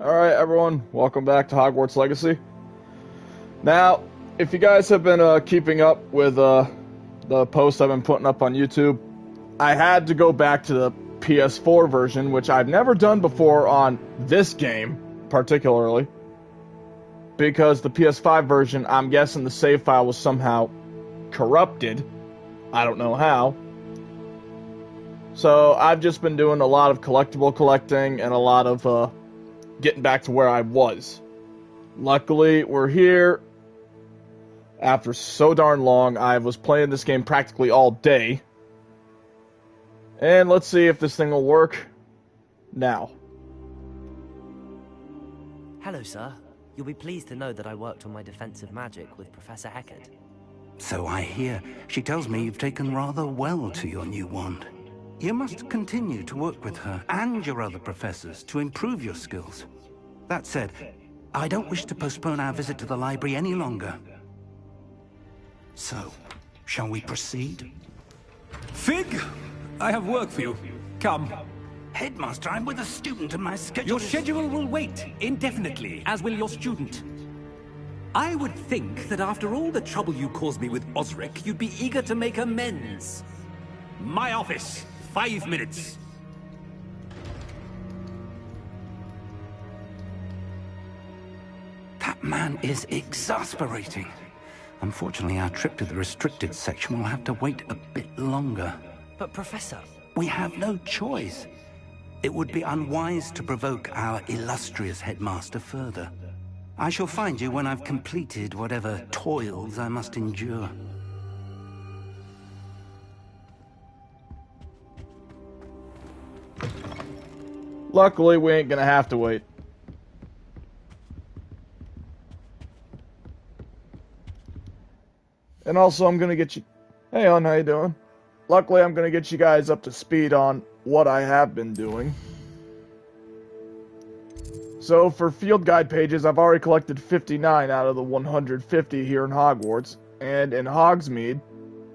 Alright everyone, welcome back to Hogwarts Legacy. Now, if you guys have been keeping up with the posts I've been putting up on YouTube, I had to go back to the PS4 version, which I've never done before on this game, particularly. Because the PS5 version, I'm guessing the save file was somehow corrupted. I don't know how. So, I've just been doing a lot of collectible collecting and a lot of getting back to where I was. Luckily, we're here. After so darn long, I was playing this game practically all day. And let's see if this thing will work now. Hello, sir. You'll be pleased to know that I worked on my defensive magic with Professor Heckard. So I hear. She tells me you've taken rather well to your new wand. You must continue to work with her and your other professors to improve your skills. That said, I don't wish to postpone our visit to the library any longer. So, shall we proceed? Fig, I have work for you. Come. Headmaster, I'm with a student and my schedule Your schedule will wait indefinitely, as will your student. I would think that after all the trouble you caused me with Osric, you'd be eager to make amends. My office, 5 minutes. That man is exasperating. Unfortunately, our trip to the restricted section will have to wait a bit longer. But Professor... We have no choice. It would be unwise to provoke our illustrious headmaster further. I shall find you when I've completed whatever toils I must endure. Luckily, we ain't gonna have to wait. And also, I'm gonna get you... Hey, hon, how you doing? Luckily, I'm gonna get you guys up to speed on what I have been doing. So, for field guide pages, I've already collected 59 out of the 150 here in Hogwarts. And in Hogsmeade,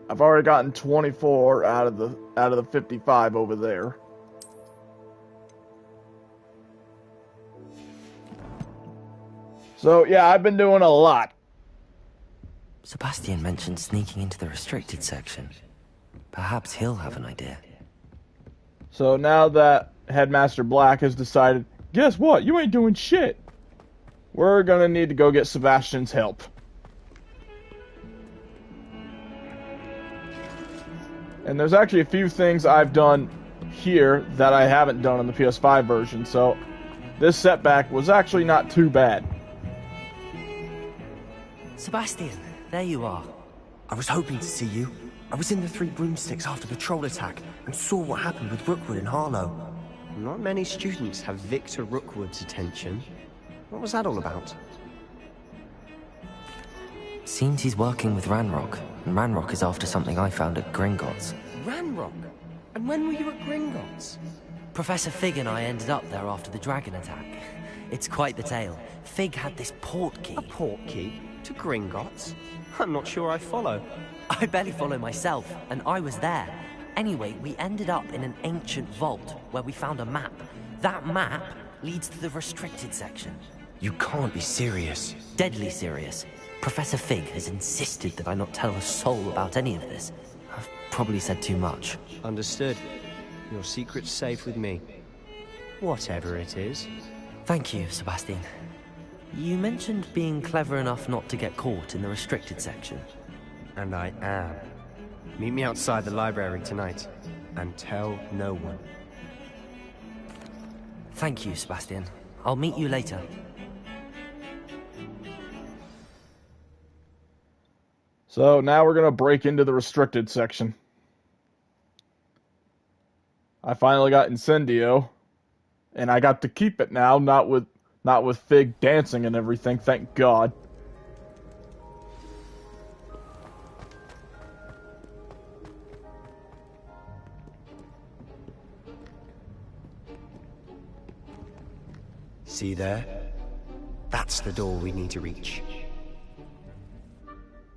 I've already gotten 24 out of the 55 over there. So, yeah, I've been doing a lot. Sebastian mentioned sneaking into the restricted section. Perhaps he'll have an idea. So now that Headmaster Black has decided, guess what? You ain't doing shit. We're gonna need to go get Sebastian's help. And there's actually a few things I've done here that I haven't done on the PS5 version, so this setback was actually not too bad. Sebastian, there you are. I was hoping to see you. I was in the Three Broomsticks after the troll attack and saw what happened with Rookwood and Harlow. Not many students have Victor Rookwood's attention. What was that all about? Seems he's working with Ranrock, and Ranrock is after something I found at Gringotts. Ranrock? And when were you at Gringotts? Professor Fig and I ended up there after the dragon attack. It's quite the tale. Fig had this port key. A port key? To Gringotts? I'm not sure I follow. I barely follow myself, and I was there. Anyway, we ended up in an ancient vault where we found a map. That map leads to the restricted section. You can't be serious. Deadly serious. Professor Fig has insisted that I not tell a soul about any of this. I've probably said too much. Understood. Your secret's safe with me. Whatever it is. Thank you, Sebastian. You mentioned being clever enough not to get caught in the restricted section. And I am. Meet me outside the library tonight, and tell no one. Thank you, Sebastian. I'll meet you later. So now we're gonna break into the restricted section. I finally got Incendio, and I got to keep it now, not with Fig dancing and everything, thank God. See there? That's the door we need to reach.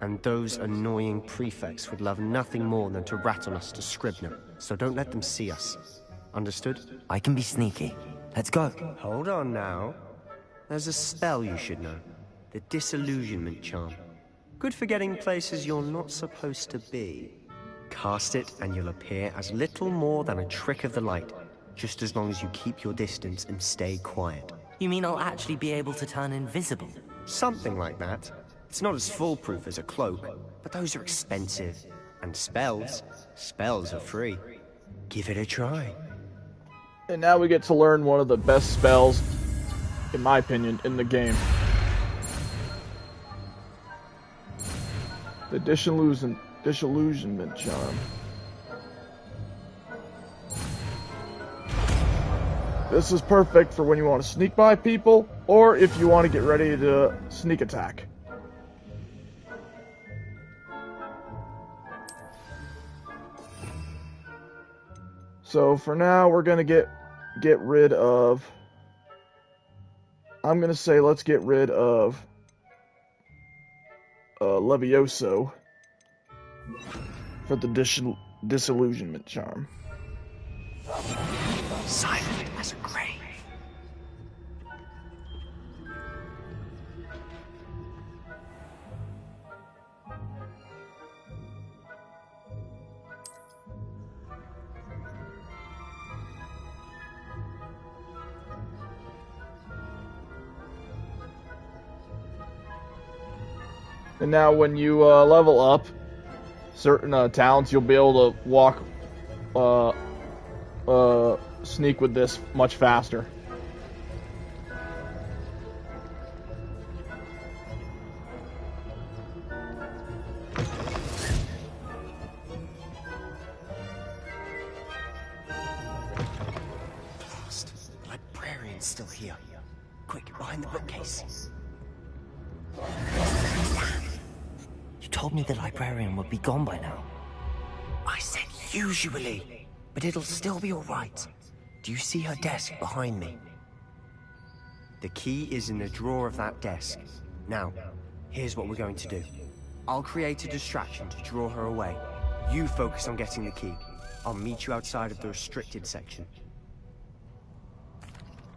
And those annoying prefects would love nothing more than to rat on us to Scribner, so don't let them see us. Understood? I can be sneaky. Let's go. Hold on now. There's a spell you should know. The Disillusionment Charm. Good for getting places you're not supposed to be. Cast it and you'll appear as little more than a trick of the light, just as long as you keep your distance and stay quiet. You mean I'll actually be able to turn invisible? Something like that. It's not as foolproof as a cloak, but those are expensive. And spells are free. Give it a try. And now we get to learn one of the best spells, in my opinion, in the game. The Disillusionment Charm. This is perfect for when you want to sneak by people, or if you want to get ready to sneak attack. So for now, we're gonna get rid of. I'm gonna say let's get rid of Levioso for the Disillusionment Charm. Silent as a grave. And now when you level up certain talents, you'll be able to walk, sneak with this much faster. Lost. The librarian's still here. Quick, behind the bookcase. You told me the librarian would be gone by now. I said usually, but it'll still be all right. Do you see her desk behind me? The key is in the drawer of that desk. Now, here's what we're going to do. I'll create a distraction to draw her away. You focus on getting the key. I'll meet you outside of the restricted section.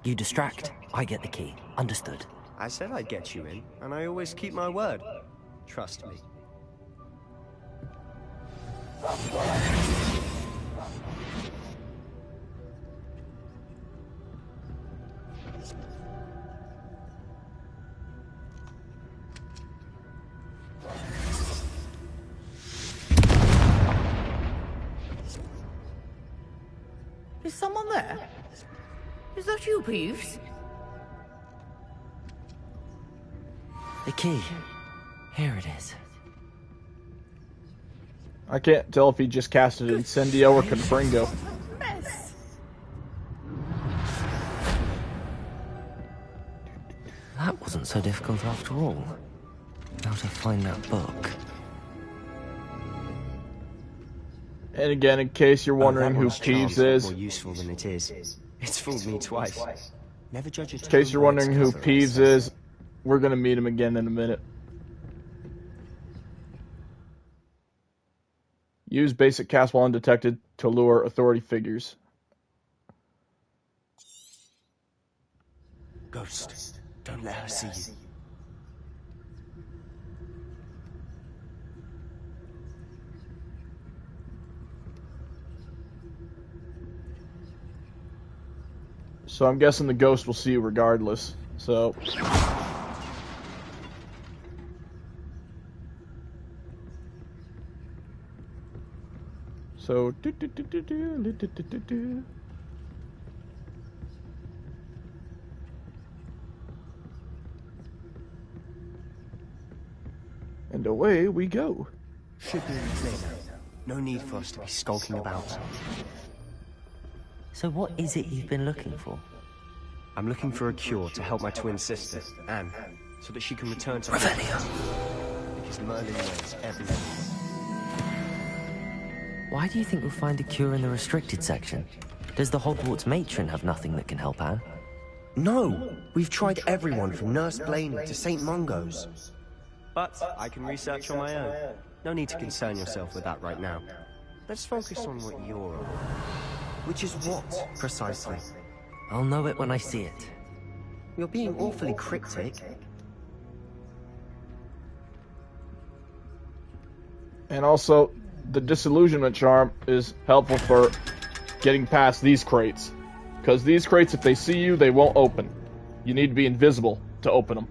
You distract, I get the key. Understood. I said I'd get you in, and I always keep my word. Trust me. Is someone there? Is that you, Peeves? The key. Here it is. I can't tell if he just casted Incendio or Confringo. Mess. That wasn't so difficult after all. Now to find that book. And again, in case you're wondering who Peeves is, more useful than it is. It's fooled me twice. Never judge a in case you're wondering who Peeves is, we're gonna meet him again in a minute. Use basic cast while undetected to lure authority figures. Ghost, don't let her see you. So I'm guessing the ghost will see you regardless. So and away we go. Should be in the clear now. No need for us to be skulking about. So what is it you've been looking for? I'm looking for a cure to help my twin sister, Anne, so that she can return to Revelio. Because Merlin knows everything. Why do you think we'll find a cure in the restricted section? Does the Hogwarts matron have nothing that can help Anne? No! We've tried everyone from Nurse Blaney to St. Mungo's. But I can research on my own. No need to concern yourself with that right now. Let's focus on what you're on. Which is what, precisely? I'll know it when I see it. You're being awfully cryptic. And also, the disillusionment charm is helpful for getting past these crates. Because these crates, if they see you, they won't open. You need to be invisible to open them.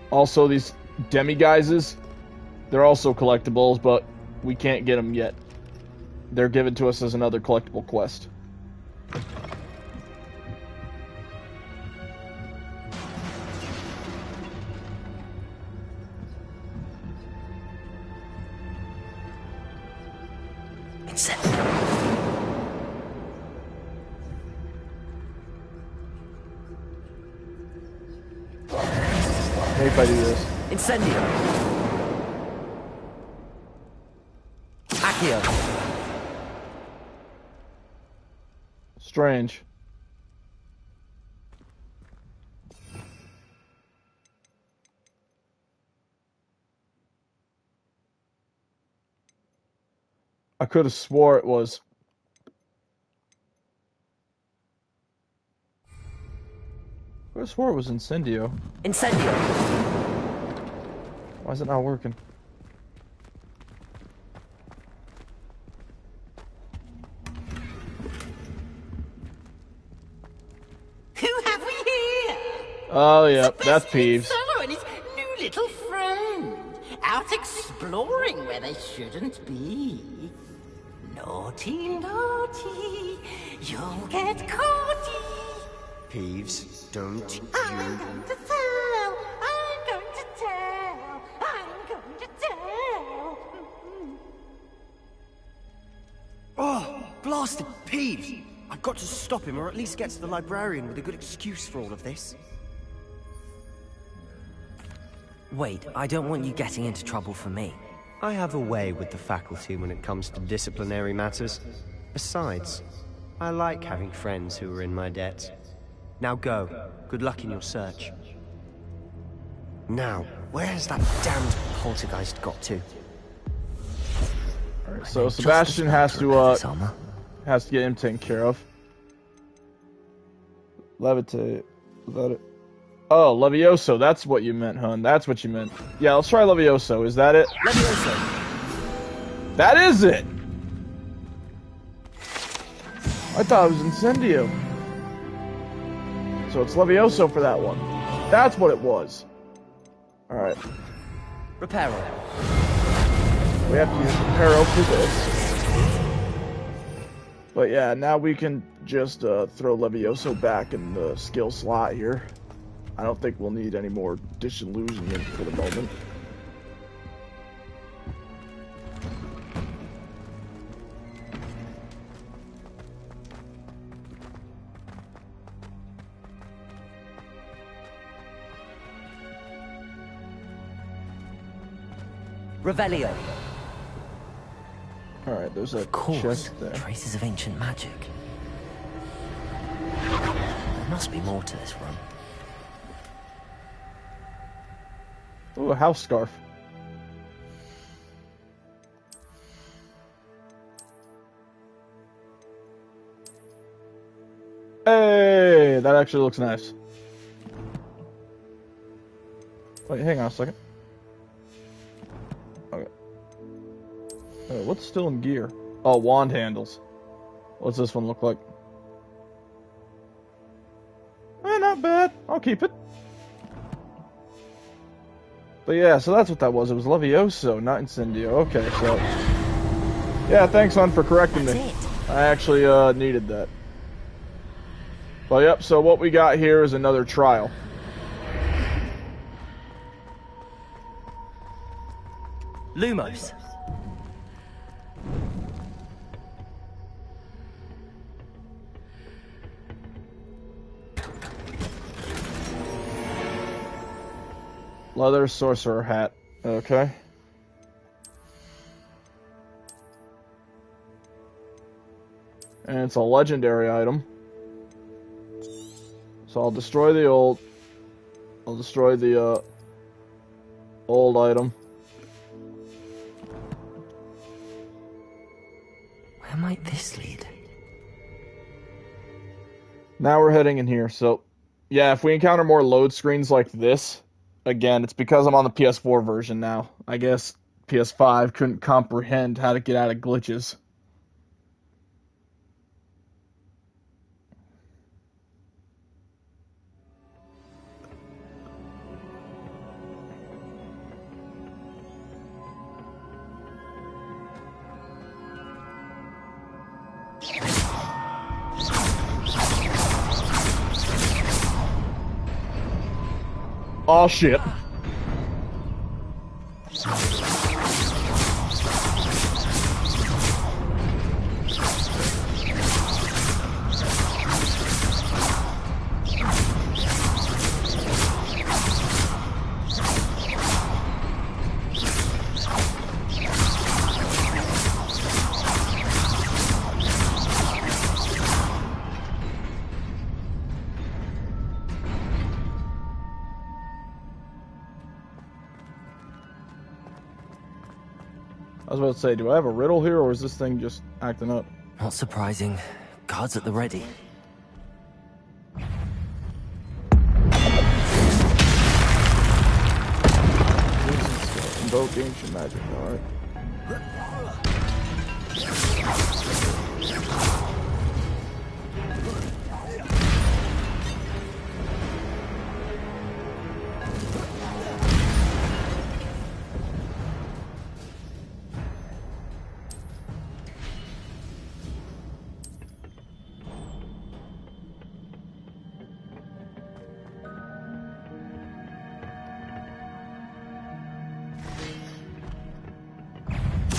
Also, these demiguises, they're also collectibles, but we can't get them yet. They're given to us as another collectible quest. Maybe if I do this. Incendio. Accio. Strange. I could have swore it was. I could have swore it was Incendio. Incendio. Why is it not working? Who have we here? Oh, yeah, that's Peeves. Fellow and his new little friend, out exploring where they shouldn't be. Naughty, naughty, you'll get caughty. Peeves, don't I'm you... going to tell, I'm going to tell, I'm going to tell. Oh, blasted Peeves! I've got to stop him, or at least get to the librarian with a good excuse for all of this. Wait, I don't want you getting into trouble for me. I have a way with the faculty when it comes to disciplinary matters. Besides, I like having friends who are in my debt. Now go. Good luck in your search. Now, where has that damned poltergeist got to? Alright, so Sebastian has to get him taken care of. Levitate. Without it. Oh, Levioso, that's what you meant, hun. That's what you meant. Yeah, let's try Levioso. Is that it? Levioso. That is it! I thought it was Incendio. So it's Levioso for that one. That's what it was. Alright. Reparo. We have to use Reparo for this. But yeah, now we can just throw Levioso back in the skill slot here. I don't think we'll need any more disillusionment for the moment. Revelio. Alright, there's a Of course, chest there. traces of ancient magic. There must be more to this run. Ooh, a house scarf. Hey, that actually looks nice. Wait, hang on a second. Okay. What's still in gear? Oh, wand handles. What's this one look like? Not bad. I'll keep it. But yeah, so that's what that was. It was Levioso, not Incendio. Okay, so... Yeah, thanks, hon, for correcting me. I actually needed that. Well, yep, so what we got here is another trial. Lumos. Leather sorcerer hat. Okay. And it's a legendary item. So I'll destroy the old... I'll destroy the, old item. Where might this lead? Now we're heading in here. So, yeah, if we encounter more load screens like this, again, it's because I'm on the PS4 version now. I guess PS5 couldn't comprehend how to get out of glitches. Oh shit. I was about to say, do I have a riddle here, or is this thing just acting up? Not surprising. Guards at the ready. Invoke ancient magic, alright.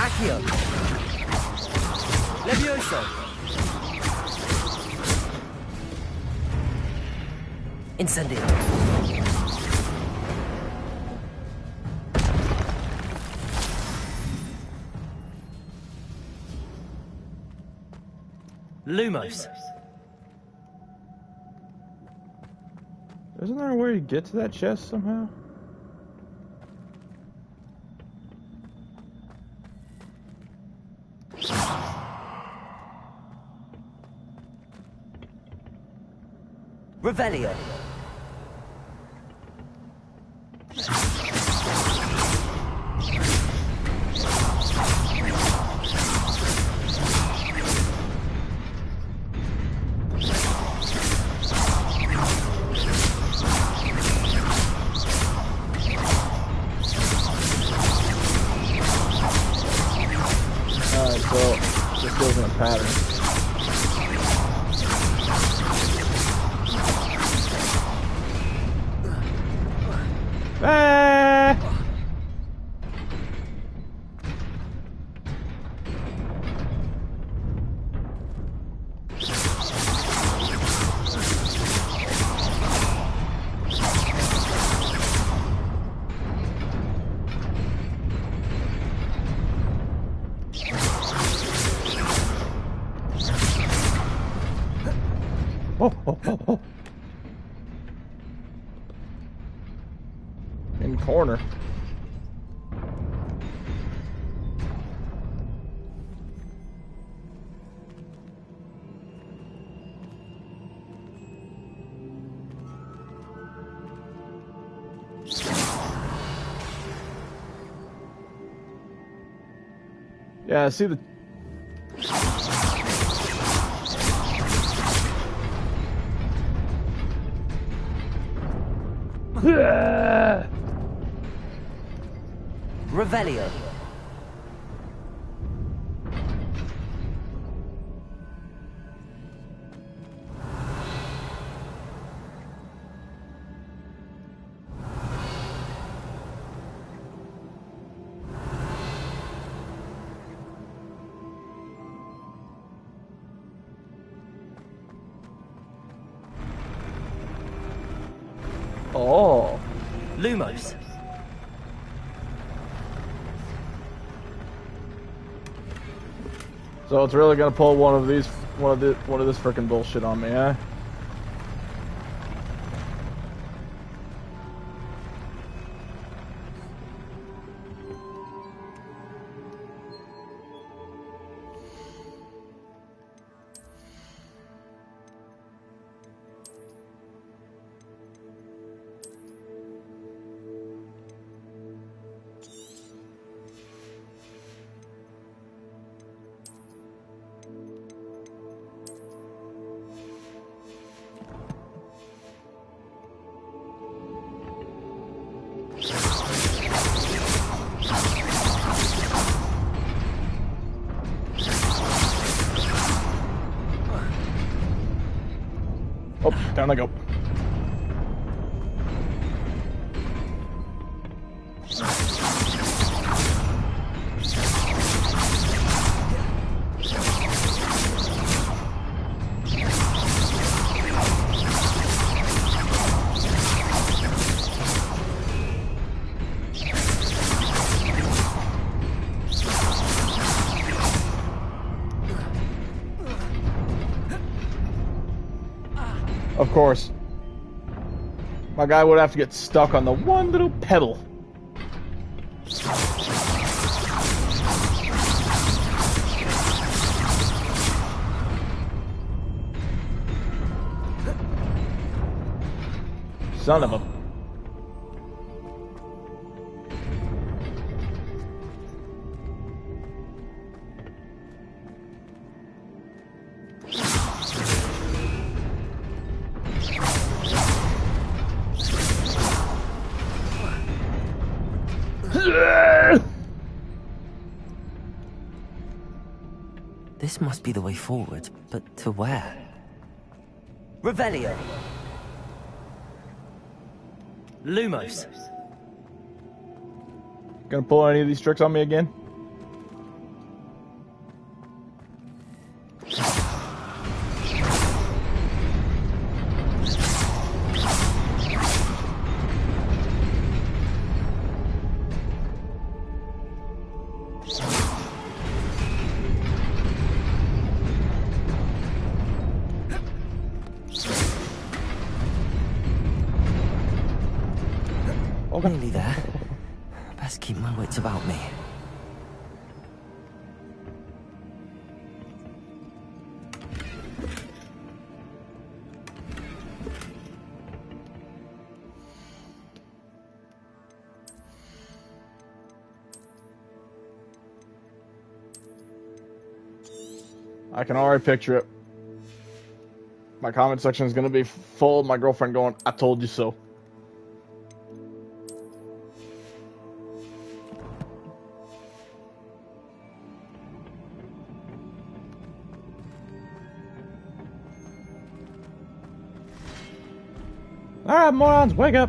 Accio! Levioso! Incendio! Lumos! Isn't there a way to get to that chest somehow? Revelio! Alright, so this goes in a pattern. Ah! Oh. In corner. Yeah, I see the... Revelio! Oh. Lumos! So it's really gonna pull one of this freaking bullshit on me, eh? Down I go. Of course. My guy would have to get stuck on the one little pebble. Son of a... This must be the way forward, but to where? Revelio! Lumos! Gonna pull any of these tricks on me again? Nearly there. Best keep my wits about me. I can already picture it. My comment section is gonna be full of my girlfriend going, "I told you so." Alright, morons, wake up!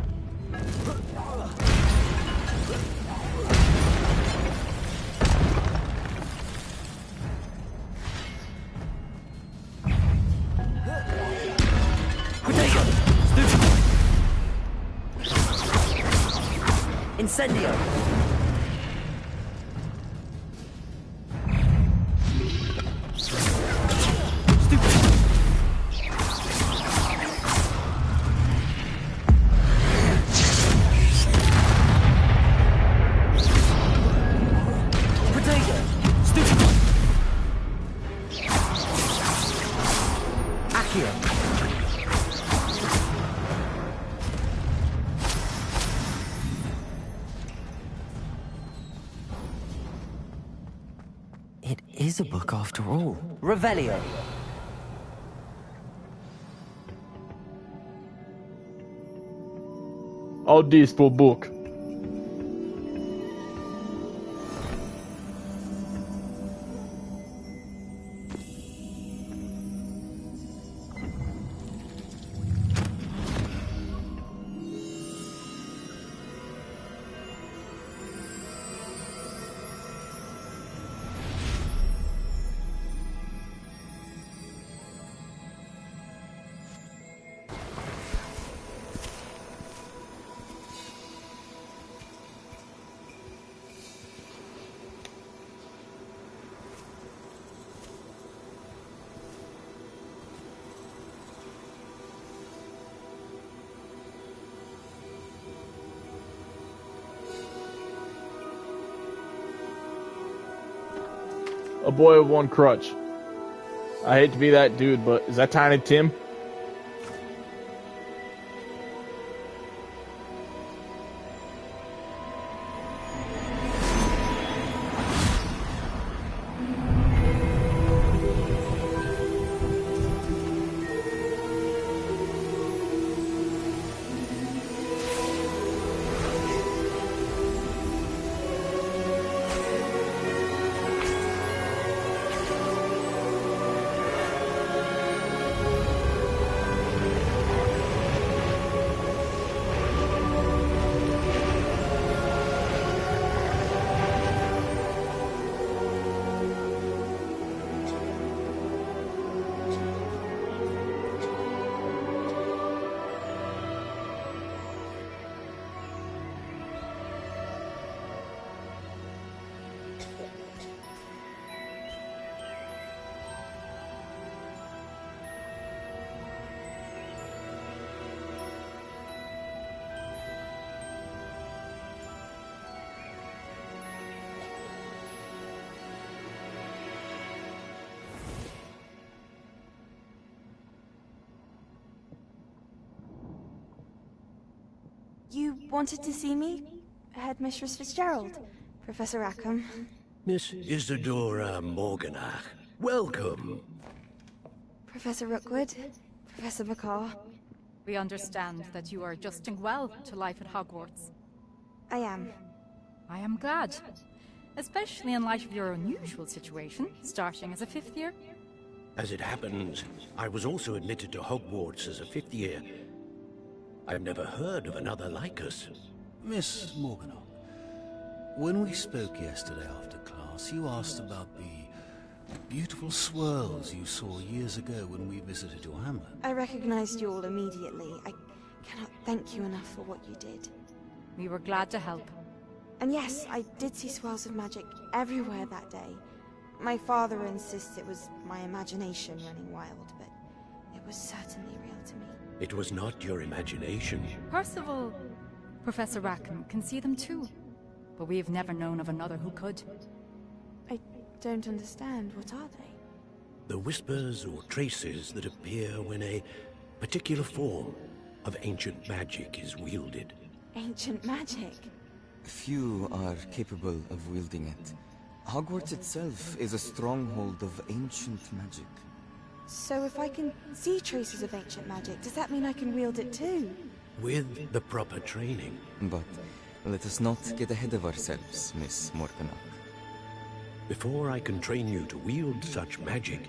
Incendio! It is a book after all. Revelio. All this for book. A boy with one crutch. I hate to be that dude, but is that Tiny Tim? You wanted to see me? Headmistress Fitzgerald? Professor Rackham? Miss Isadora Morganach, welcome. Professor Rookwood? Professor McCaw? We understand that you are adjusting well to life at Hogwarts. I am. I am glad. Especially in light of your unusual situation, starting as a 5th year. As it happens, I was also admitted to Hogwarts as a 5th year. I've never heard of another like us. Miss Morganock, when we spoke yesterday after class, you asked about the beautiful swirls you saw years ago when we visited your hamlet. I recognized you all immediately. I cannot thank you enough for what you did. We were glad to help. And yes, I did see swirls of magic everywhere that day. My father insists it was my imagination running wild, but it was certainly real to me. It was not your imagination. Percival, Professor Rackham can see them too. But we have never known of another who could. I don't understand. What are they? The whispers or traces that appear when a particular form of ancient magic is wielded. Ancient magic? Few are capable of wielding it. Hogwarts itself is a stronghold of ancient magic. So if I can see traces of ancient magic, does that mean I can wield it too? With the proper training. But let us not get ahead of ourselves, Miss Morganock. Before I can train you to wield such magic,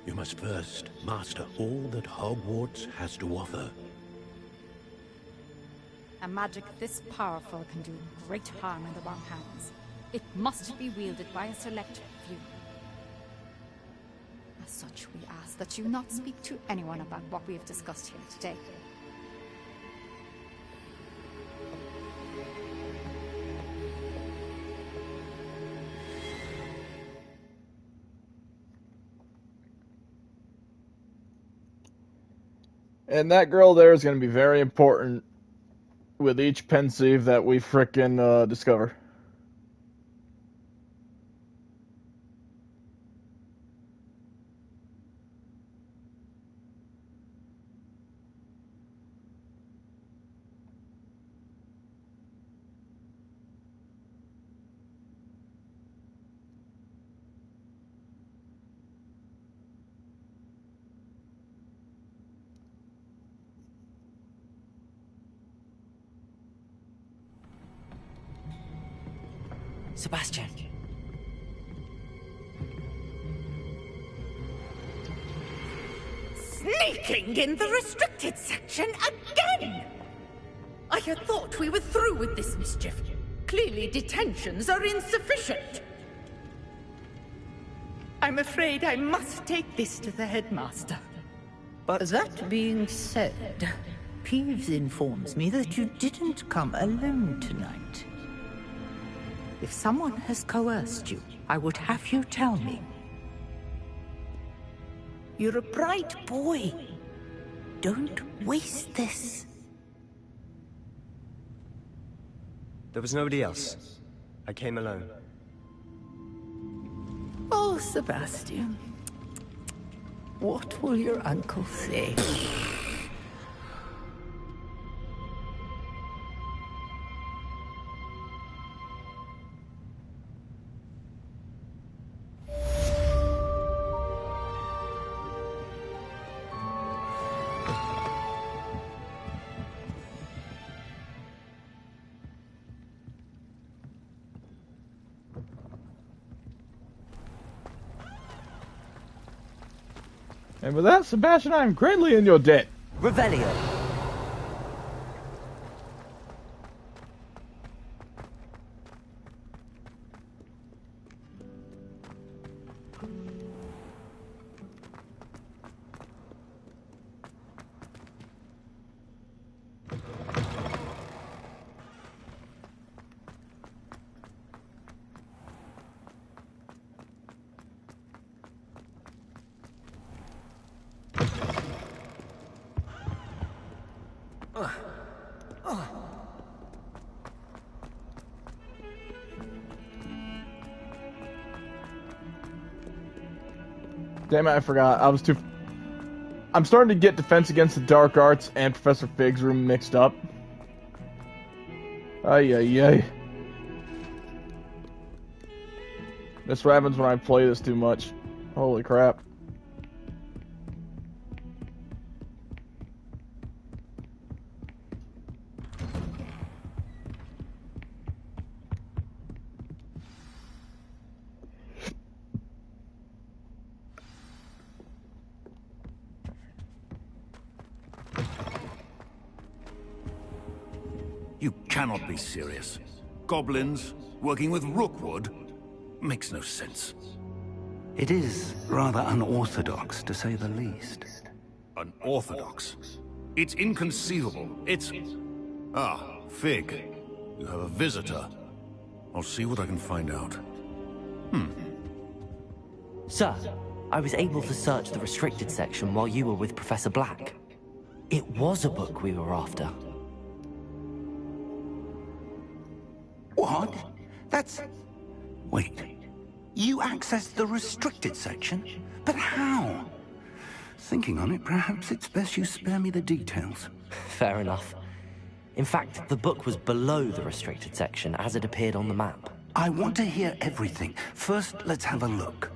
you must first master all that Hogwarts has to offer. A magic this powerful can do great harm in the wrong hands. It must be wielded by a select few. As such, we ask that you not speak to anyone about what we have discussed here today. And that girl there is going to be very important with each pensieve that we frickin' discover. Sebastian. Sneaking in the restricted section again! I had thought we were through with this mischief. Clearly detentions are insufficient. I'm afraid I must take this to the headmaster. But that being said, Peeves informs me that you didn't come alone tonight. If someone has coerced you, I would have you tell me. You're a bright boy. Don't waste this. There was nobody else. I came alone. Oh, Sebastian. What will your uncle say? And with that, Sebastian, I am greatly in your debt. Revelio. Damn it, I forgot. I'm starting to get Defense Against the Dark Arts and Professor Fig's room mixed up. Ay, ay, ay. That's what happens when I play this too much. Holy crap. You cannot be serious. Goblins working with Rookwood makes no sense. It is rather unorthodox, to say the least. Unorthodox? It's inconceivable. It's... Ah, Fig. You have a visitor. I'll see what I can find out. Sir, I was able to search the restricted section while you were with Professor Black. It was a book we were after. What? That's... Wait. You accessed the restricted section? But how? Thinking on it, perhaps it's best you spare me the details. Fair enough. In fact, the book was below the restricted section as it appeared on the map. I want to hear everything. First, let's have a look.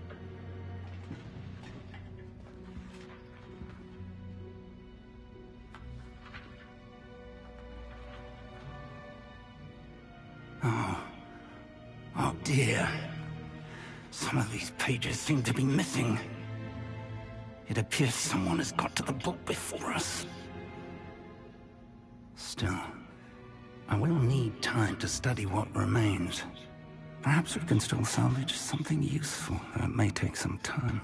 Oh dear. Some of these pages seem to be missing. It appears someone has got to the book before us. Still, I will need time to study what remains. Perhaps we can still salvage something useful, though it may take some time.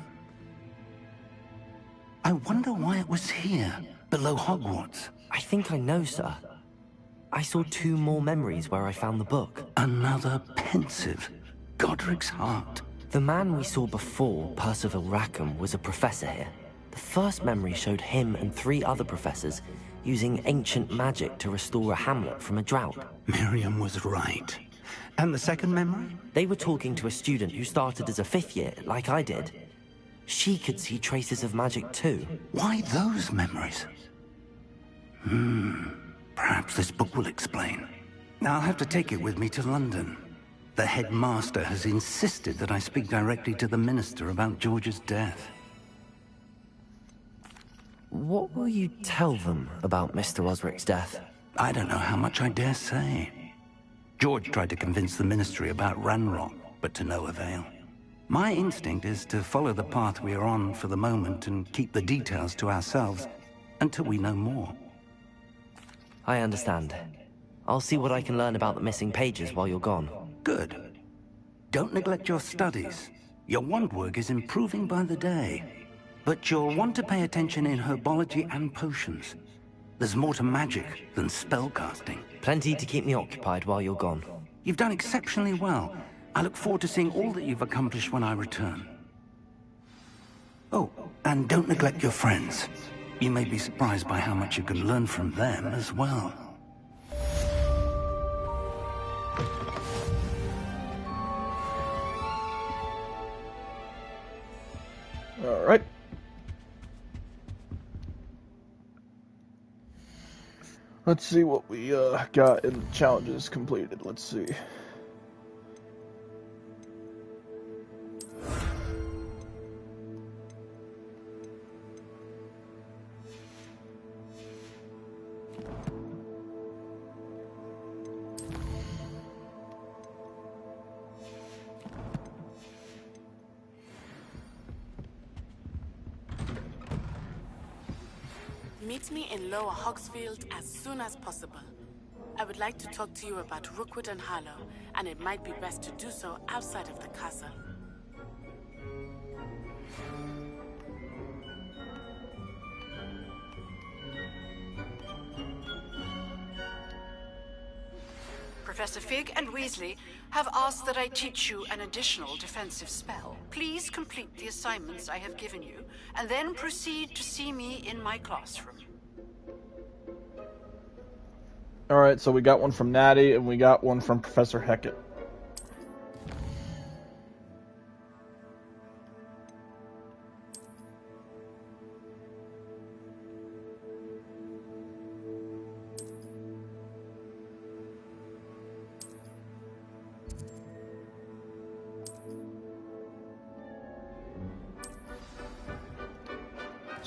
I wonder why it was here, below Hogwarts. I think I know, sir. I saw 2 more memories where I found the book. Another pensive. Godric's heart. The man we saw before, Percival Rackham, was a professor here. The first memory showed him and 3 other professors using ancient magic to restore a hamlet from a drought. Miriam was right. And the second memory? They were talking to a student who started as a 5th year, like I did. She could see traces of magic too. Why those memories? Perhaps this book will explain. I'll have to take it with me to London. The headmaster has insisted that I speak directly to the minister about George's death. What will you tell them about Mr. Osric's death? I don't know how much I dare say. George tried to convince the ministry about Ranrock, but to no avail. My instinct is to follow the path we are on for the moment and keep the details to ourselves until we know more. I understand. I'll see what I can learn about the missing pages while you're gone. Good. Don't neglect your studies. Your wand work is improving by the day. But you'll want to pay attention in herbology and potions. There's more to magic than spellcasting. Plenty to keep me occupied while you're gone. You've done exceptionally well. I look forward to seeing all that you've accomplished when I return. Oh, and don't neglect your friends. You may be surprised by how much you can learn from them as well. All right. Let's see what we got in challenges completed. Let's see. Meet me in Lower Hogsfield as soon as possible. I would like to talk to you about Rookwood and Harlow, and it might be best to do so outside of the castle. Professor Fig and Weasley have asked that I teach you an additional defensive spell. Please complete the assignments I have given you, and then proceed to see me in my classroom. Alright, so we got one from Natty, and we got one from Professor Hecat.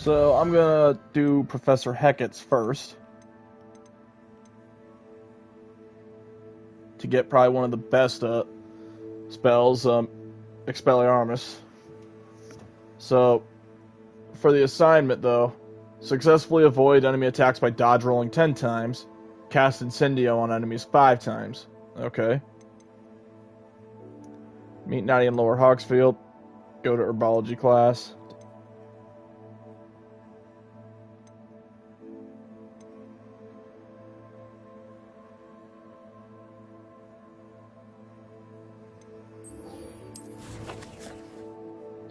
So I'm gonna do Professor Hecat's first. To get probably one of the best spells, Expelliarmus. So, for the assignment though, successfully avoid enemy attacks by dodge rolling 10 times. Cast Incendio on enemies 5 times. Okay. Meet Natty in Lower Hogsfield. Go to Herbology class.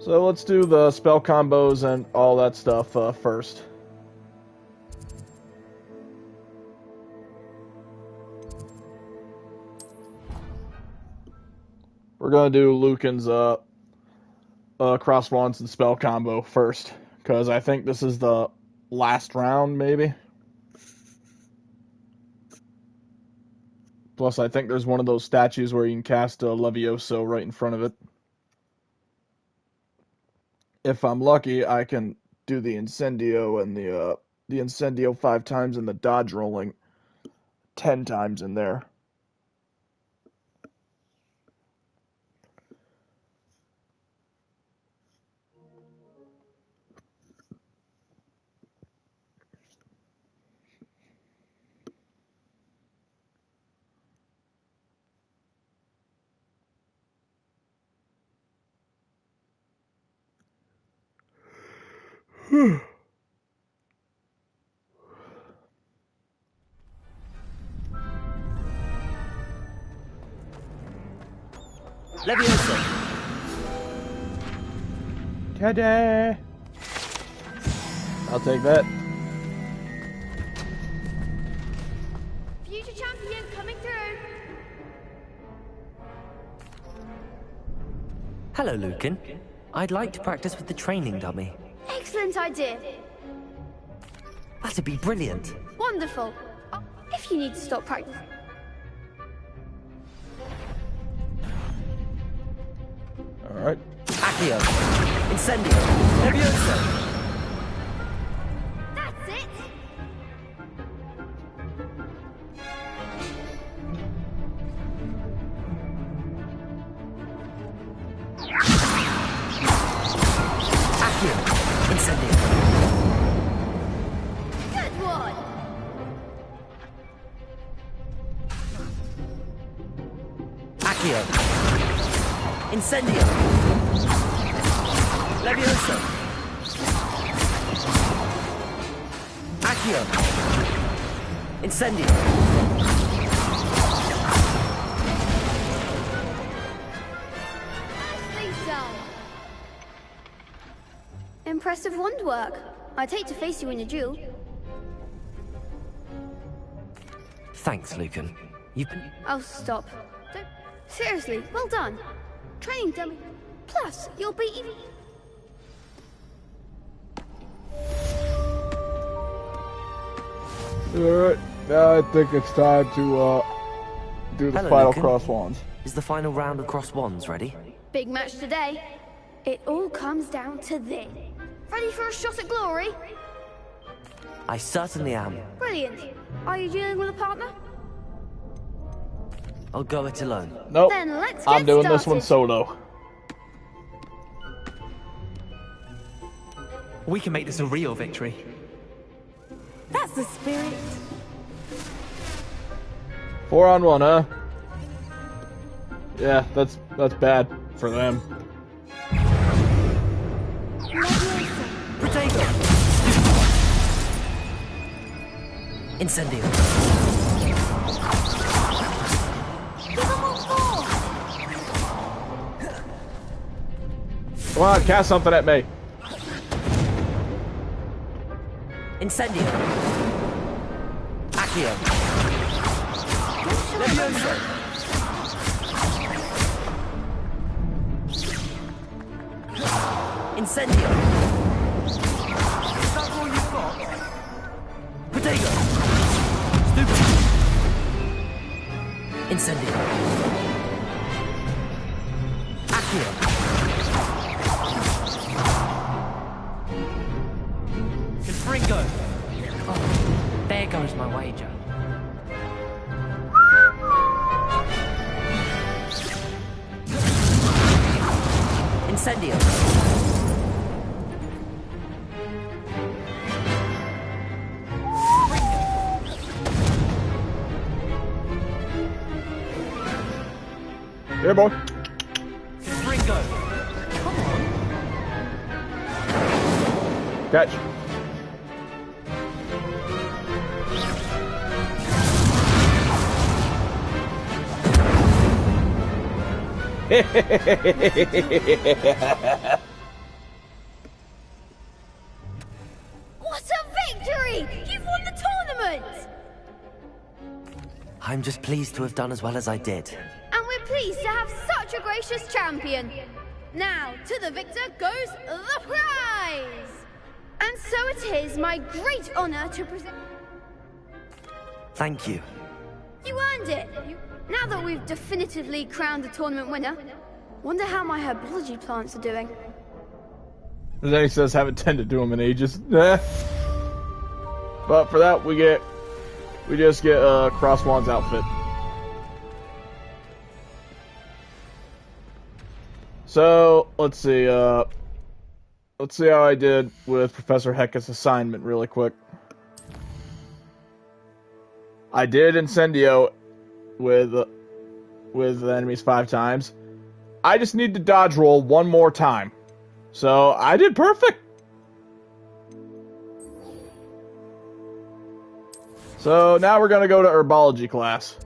So let's do the spell combos and all that stuff first. We're gonna do Lucan's cross wands and spell combo first, because I think this is the last round, maybe. Plus, I think there's one of those statues where you can cast a Levioso right in front of it. If I'm lucky, I can do the Incendio and the Incendio 5 times and the dodge rolling 10 times in there. Leviosa! Teddy! I'll take that. Future champion coming through! Hello, Lucan. I'd like to practice with the training dummy. Excellent idea! That'd be brilliant. Wonderful! If you need to stop practice... Alright. Accio! Incendio! Leviosa! That's it! Accio! Incendio! Good one! Accio! Incendio! Leviosa! Accio! Incendio! Nicely done! Impressive wand work. I'd hate to face you in a duel. Thanks, Lucan. You've been... Oh, stop. Don't... Seriously, well done. Training dummy. Plus, you'll be even... Alright, now I think it's time to do the Hello, final Lucan. cross wands. Is the final round of cross wands ready? Big match today. It all comes down to this. Ready for a shot at glory? I certainly am. Brilliant. Are you dealing with a partner? I'll go it alone. Nope. Then let's get I'm doing this one started. solo. We can make this a real victory. That's the spirit. 4 on 1, huh? Yeah, that's bad for them. Protego! Incendio! Come on, cast something at me. Incendio! Accio! Leviosa! Incendio! Is that all you've got? Protego! Stupid! Incendio! Accio! There goes my wager. Incendio. Here, boy. Ringo. Come on. Catch. What a victory! You've won the tournament! I'm just pleased to have done as well as I did. And we're pleased to have such a gracious champion. Now, to the victor goes the prize! And so it is my great honor to present... Thank you. You earned it! Now that we've definitively crowned the tournament winner, wonder how my herbology plants are doing. And then he says, haven't tended to them in ages. But for that, we just get Crosswan's outfit. So, let's see how I did with Professor Hecka's assignment really quick. I did Incendio with the enemies 5 times. I just need to dodge roll one more time. So, I did perfect. So, now we're going to go to herbology class.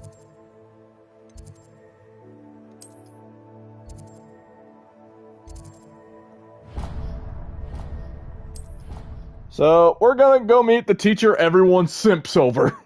So, we're going to go meet the teacher everyone simps over.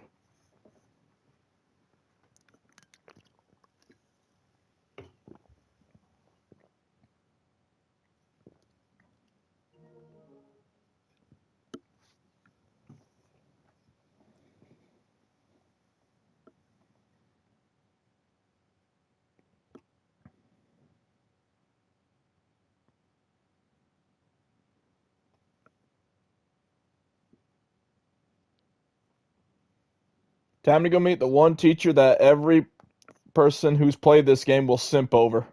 Time to go meet the one teacher that every person who's played this game will simp over.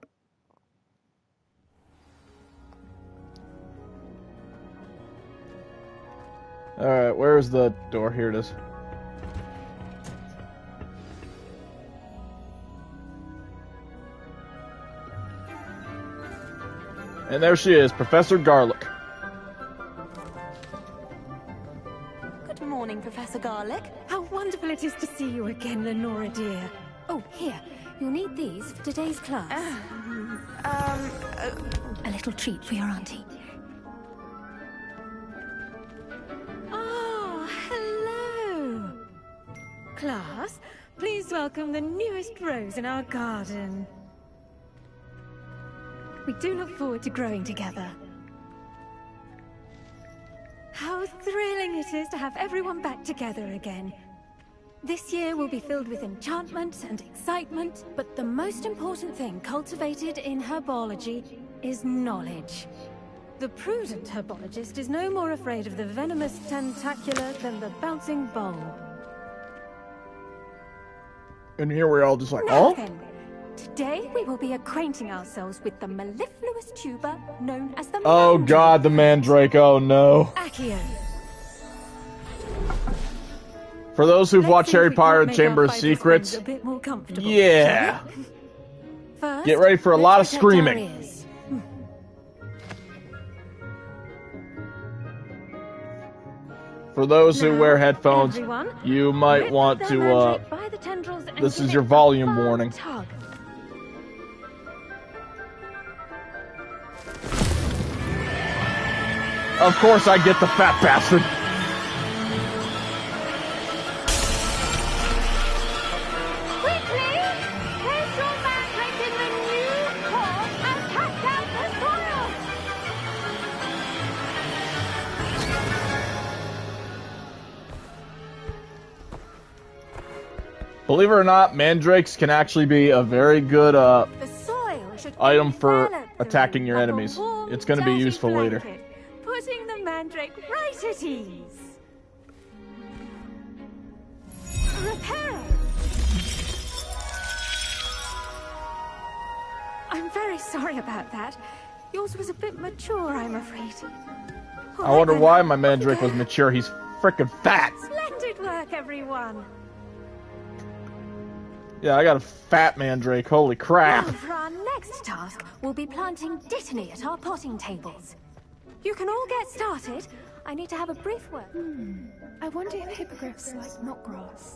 Alright, where's the door? Here it is. And there she is, Professor Garlic. Good morning, Professor Garlic. How wonderful it is to see you again, Lenora dear. Oh, here. You'll need these for today's class. A little treat for your auntie. Oh, hello. Class, please welcome the newest rose in our garden. We do look forward to growing together. How thrilling it is to have everyone back together again. This year will be filled with enchantment and excitement, but the most important thing cultivated in herbology is knowledge. The prudent herbologist is no more afraid of the venomous tentacular than the bouncing bulb. And here we're all just like, Now oh? then, today we will be acquainting ourselves with the mellifluous tuber known as the Oh god, the Mandrake, oh no. Accio. For those who've watched Harry Potter and the Chamber of Friends Secrets, a bit more comfortable, yeah. shall we? First, Get ready for a lot of let's protect our screaming. ears. For those who Now, wear headphones, everyone, you might rip want the to, mandrake by the tendrils and this give is it your a volume firm warning. tug. Of course I get the fat bastard. Quickly! Place your mandrake in the new pot and cast out the soil! Believe it or not, mandrakes can actually be a very good The soil should item for envelop the attacking your room like a enemies. warm, It's going to be dirty useful later. blanket, putting the mandrake right at ease. Reparo! I'm very sorry about that. Yours was a bit mature, I'm afraid. I wonder why my Mandrake was mature. He's frickin' fat. Splendid work, everyone. Yeah, I got a fat Mandrake. Holy crap. Now, for our next task, we'll be planting Dittany at our potting tables. You can all get started. I need to have a brief word. I wonder if hippogriffs like knotgrass.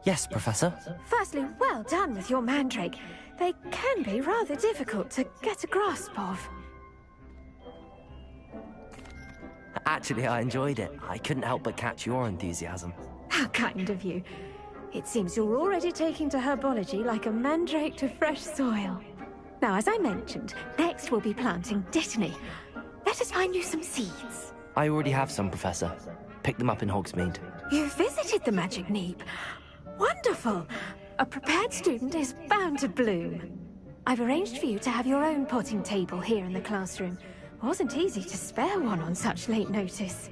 Yes, Professor. Firstly, well done with your Mandrake. They can be rather difficult to get a grasp of. Actually, I enjoyed it. I couldn't help but catch your enthusiasm. How kind of you. It seems you're already taking to herbology like a Mandrake to fresh soil. Now, as I mentioned, next we'll be planting Dittany. Let us find you some seeds. I already have some, Professor. Pick them up in Hogsmeade. You visited the Magic Neep. Wonderful. A prepared student is bound to bloom. I've arranged for you to have your own potting table here in the classroom. Wasn't easy to spare one on such late notice.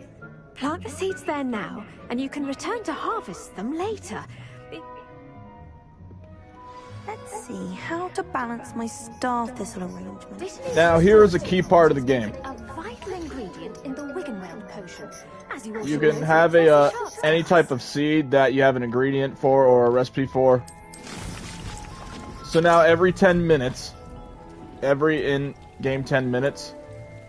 Plant the seeds there now, and you can return to harvest them later. Let's see how to balance my star thistle arrangement. Now here is a key part of the game. A vital ingredient in the Wiggenweld potion. As you You can have a any type of seed that you have an ingredient for or a recipe for. So now every 10 minutes, every in-game 10 minutes,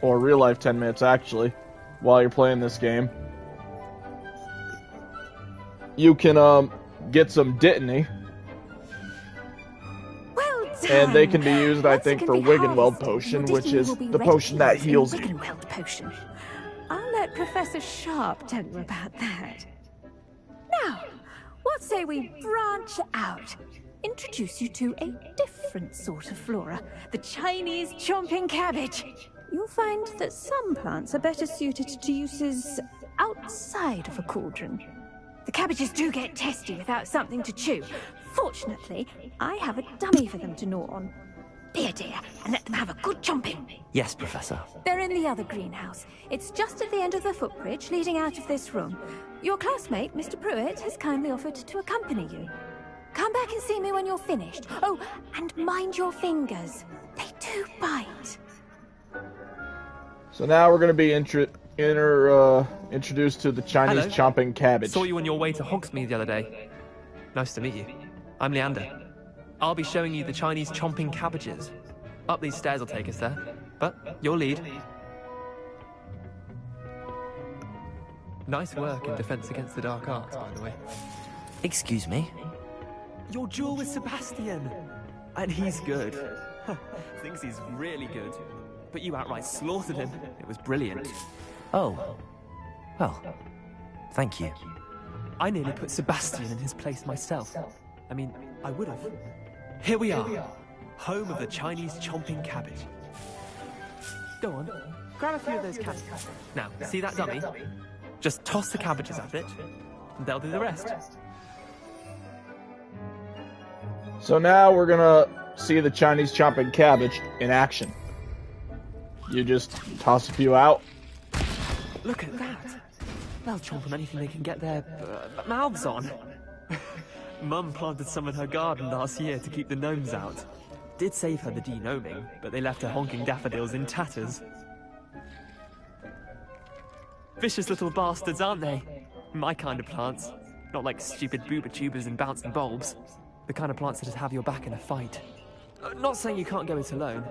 or real-life 10 minutes actually, while you're playing this game, you can get some Dittany. And they can be used, I think, for Wiggenweld potion, which is the potion that heals you. Wiggenweld potion. I'll let Professor Sharp tell you about that. Now, what say we branch out? Introduce you to a different sort of flora, the Chinese chomping cabbage. You'll find that some plants are better suited to uses outside of a cauldron. The cabbages do get testy without something to chew. Fortunately, I have a dummy for them to gnaw on. Be a dear, and let them have a good chomping. Yes, Professor. They're in the other greenhouse. It's just at the end of the footbridge leading out of this room. Your classmate, Mr. Pruitt, has kindly offered to accompany you. Come back and see me when you're finished. Oh, and mind your fingers. They do bite. So now we're going to be introduced to the Chinese chomping cabbage. Saw you on your way to Hogsmeade the other day. Nice to meet you. I'm Leander. I'll be showing you the Chinese chomping cabbages. Up these stairs will take us there, but your lead. Nice work in Defense Against the Dark Arts, by the way. Excuse me? Your duel with Sebastian! And he's good. Thinks he's really good. But you outright slaughtered him. It was brilliant. Oh. Well, thank you. I nearly put Sebastian in his place myself. I mean, I would have. Here we are. Home of the Chinese chomping cabbage. Go on, grab a few of those cabbages. Now, see that dummy? Just toss the cabbages at it, and they'll do the rest. So now we're gonna see the Chinese chomping cabbage in action. You just toss a few out. Look at that. They'll chomp on anything they can get their mouths on. Mum planted some in her garden last year to keep the gnomes out. Did save her the de-gnoming, but they left her honking daffodils in tatters. Vicious little bastards, aren't they? My kind of plants. Not like stupid booba tubers and bouncing bulbs. The kind of plants that have your back in a fight. Not saying you can't go it alone,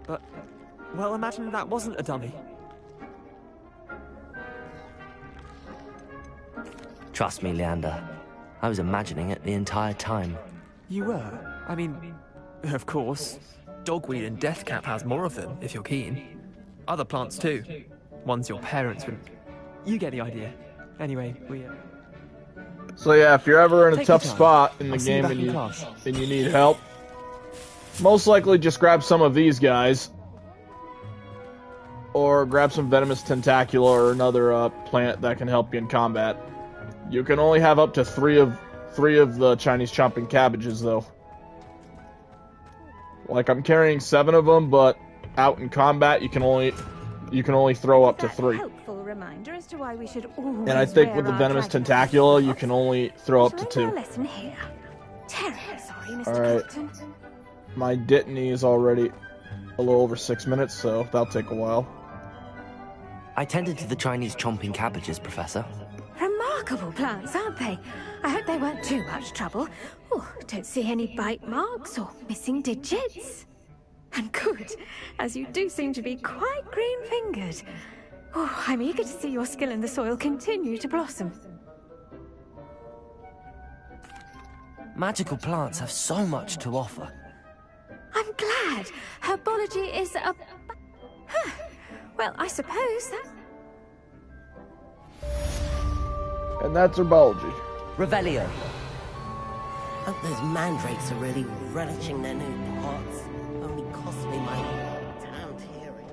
but... well, imagine that wasn't a dummy. Trust me, Leander. I was imagining it the entire time. You were? I mean, of course. Dogweed and Deathcap has more of them, if you're keen. Other plants too. Ones your parents would... you get the idea. Anyway, we... So yeah, if you're ever in a Take tough your time. spot in the I'll see you game back and in you class. need help, most likely just grab some of these guys. Or grab some Venomous Tentacula or another plant that can help you in combat. You can only have up to three of the Chinese chomping cabbages, though. Like, I'm carrying 7 of them, but out in combat, you can only throw up to 3. Helpful reminder as to why we should always And I think wear with the our venomous dragon tentacula, you can only throw up to Shall I learn 2. a lesson here? Terribly sorry, Mr. Alright. Captain. My Dittany is already a little over 6 minutes, so that'll take a while. I tended to the Chinese chomping cabbages, Professor. Remarkable plants, aren't they? I hope they weren't too much trouble. Oh, don't see any bite marks or missing digits. And good, as you do seem to be quite green-fingered. Oh, I'm eager to see your skill in the soil continue to blossom. Magical plants have so much to offer. I'm glad. Herbology is a... Huh. Well, I suppose that... And that's herbology. Revelio. Hope those mandrakes are really relishing their new pots. Only cost me my damned hearing.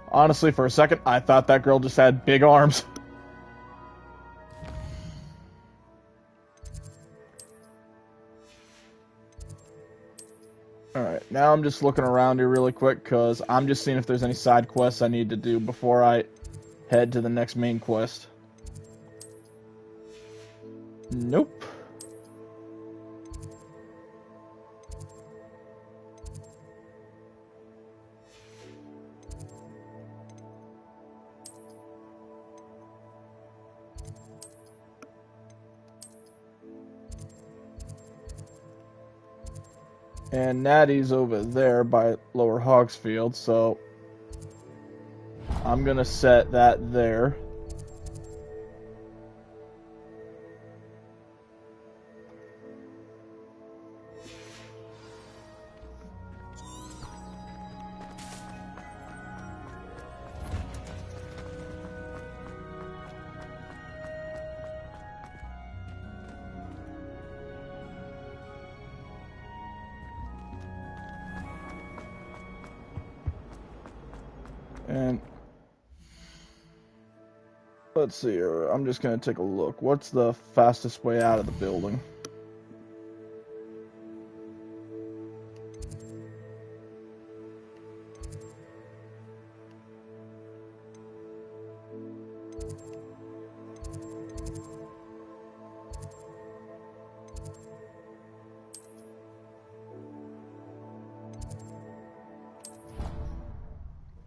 Honestly, for a second, I thought that girl just had big arms. Alright, now I'm just looking around here really quick, because I'm just seeing if there's any side quests I need to do before I head to the next main quest. Nope. And Natty's over there by Lower Hogsfield, so I'm gonna set that there. And let's see here. I'm just going to take a look. What's the fastest way out of the building?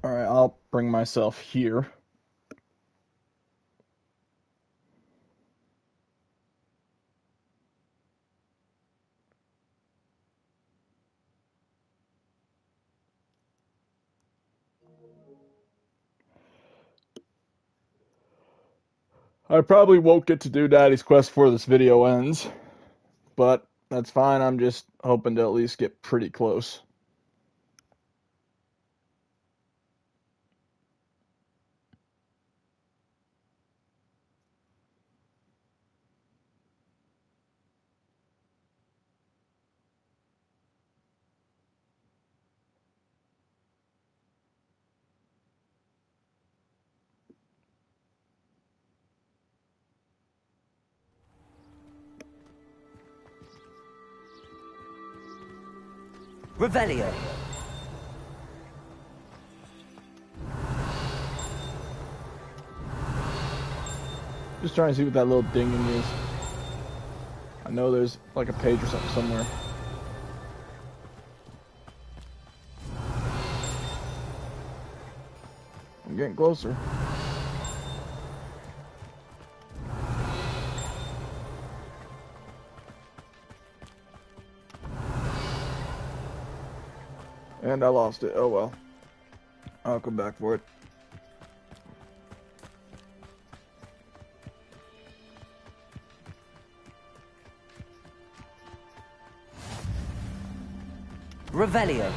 Alright, I'll bring myself here. I probably won't get to do Daddy's quest before this video ends, but that's fine. I'm just hoping to at least get pretty close. Revelio. Just trying to see what that little dinging is. I know there's like a page or something somewhere. I'm getting closer. And I lost it. Oh well. I'll come back for it. Revelio.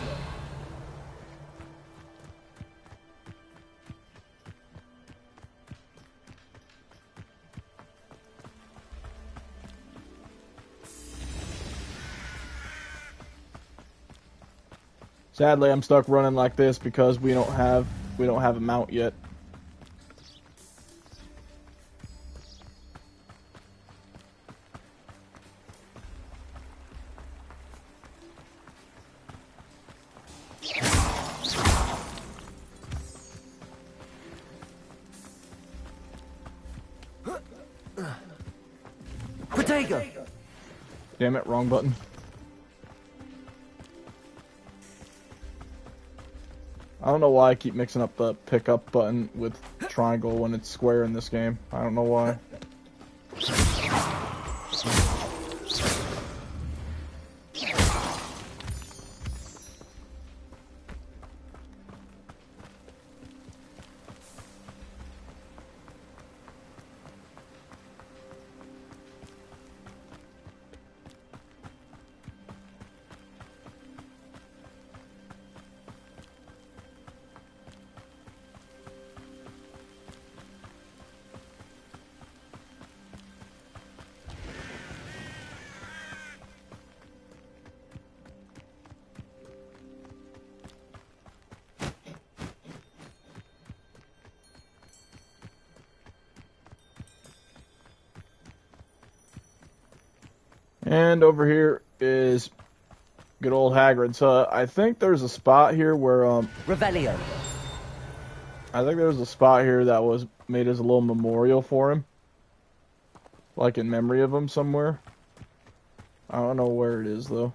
Sadly, I'm stuck running like this because we don't have a mount yet. Winnebago! Damn it, wrong button. I don't know why I keep mixing up the pickup button with triangle when it's square in this game. I don't know why. And over here is good old Hagrid's hut. I think there's a spot here where Revelio. I think there's a spot here that was made as a little memorial for him, like in memory of him somewhere. I don't know where it is though.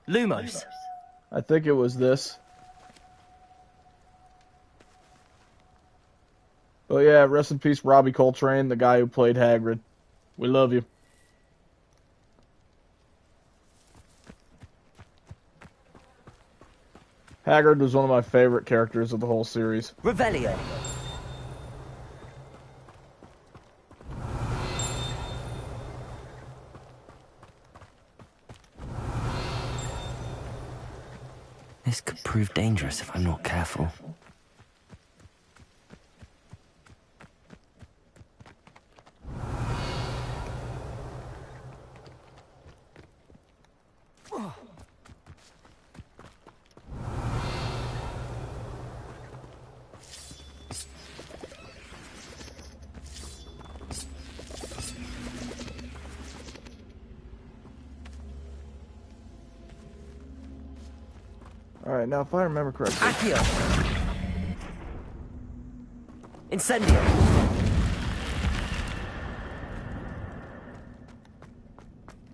Lumos. I think it was this. Oh yeah, rest in peace, Robbie Coltrane, the guy who played Hagrid. We love you. Hagrid was one of my favorite characters of the whole series. Revelio. This could prove dangerous if I'm not careful. Alright, now if I remember correctly... Accio! Incendio!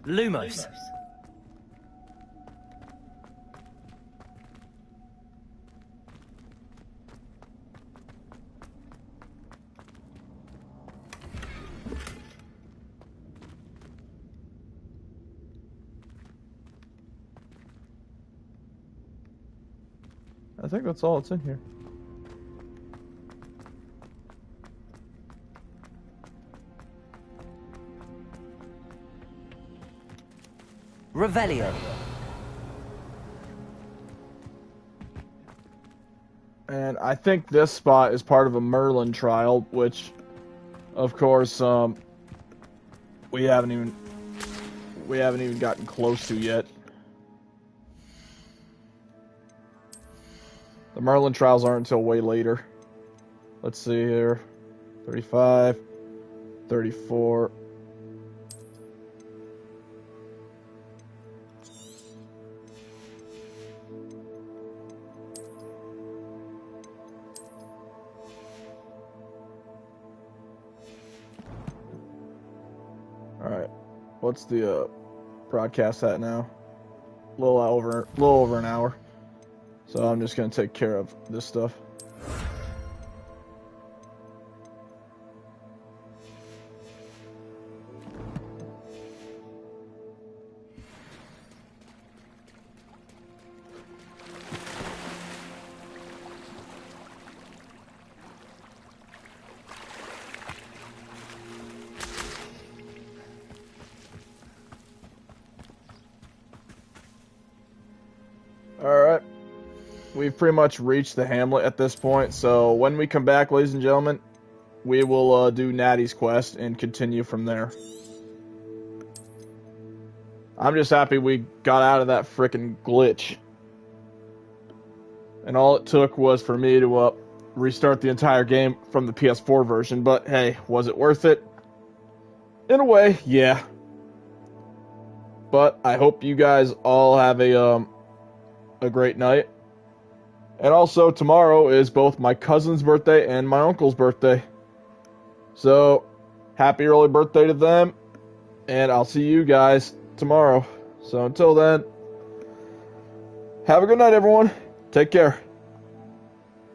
Lumos! I think that's all that's in here. Revelio. And I think this spot is part of a Merlin trial, which, of course, we haven't even gotten close to yet. The Merlin trials aren't until way later. Let's see here. 35, 34. Alright. What's the broadcast at now? A little over an hour. So I'm just going to take care of this stuff. Alright. We've pretty much reached the hamlet at this point, so when we come back, ladies and gentlemen, we will do Natty's quest and continue from there. I'm just happy we got out of that frickin' glitch. And all it took was for me to restart the entire game from the PS4 version. But hey, was it worth it? In a way, yeah. But I hope you guys all have a great night. And also, tomorrow is both my cousin's birthday and my uncle's birthday. So, happy early birthday to them. And I'll see you guys tomorrow. So until then, have a good night, everyone. Take care.